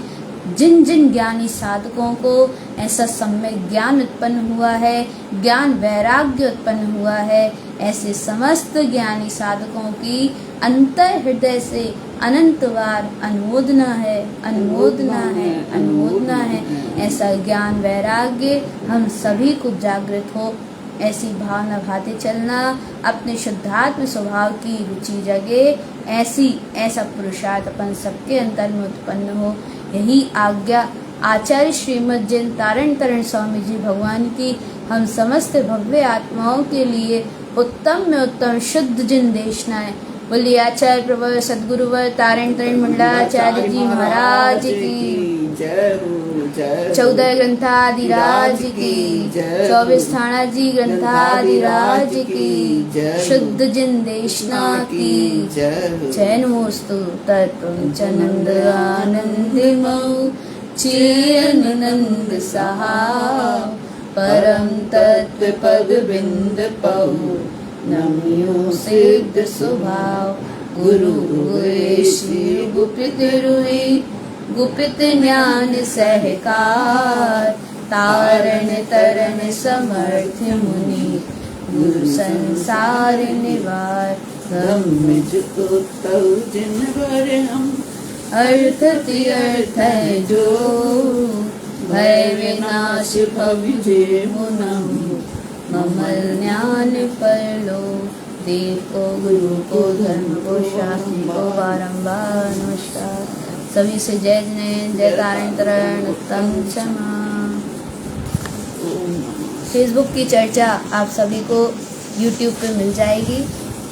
जिन जिन ज्ञानी साधकों को ऐसा सम्यक ज्ञान उत्पन्न हुआ है, ज्ञान वैराग्य उत्पन्न हुआ है, ऐसे समस्त ज्ञानी साधकों की अंतर हृदय से अनंतवार अनुमोदना है, अनुमोदना है, अनुमोदना है। ऐसा ज्ञान वैराग्य हम सभी को जागृत हो, ऐसी भावना भाते चलना। अपने शुद्धात्म स्वभाव की रुचि जगे, ऐसा पुरुषार्थ अपन सबके अंतर में उत्पन्न हो। यही आज्ञा आचार्य श्रीमद् जिन तारण तरण स्वामी जी भगवान की हम समस्त भव्य आत्माओं के लिए उत्तम में उत्तम शुद्ध जिन देशनाएं। बोलिए आचार्य प्रभु सदगुरुवर तारण तरण मंडलाचार्य जी महाराज की जय हो, जय हो। 14 ग्रंथाधिराज की, 24 थाना जी ग्रंथाधिराज की, शुद्ध जिन देशना की जय। नमोस्तु तत्पंचनंद आनंदमौ चिरनंद सहा परम तत्व पद बिंद पौ नमियो सिद्ध स्वभाव गुरु श्री गुप्त रुई गुप्त ज्ञान सहकार तारण तरण समर्थ मुनि गुरु संसार निवार धम्म जो तव जिन वर हम अर्थ तीर्थ है जो भय विनाश भव जे मुनम ममल ज्ञान पर लो देव को गुरु को धर्म को शास्त्र को बारंबार नमस्कार। सभी से जय जय जय तारण तरण उत्तम क्षमा। फेसबुक की चर्चा आप सभी को यूट्यूब पे मिल जाएगी,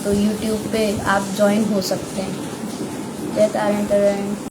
तो यूट्यूब पे आप ज्वाइन हो सकते हैं। जय तारण तरण।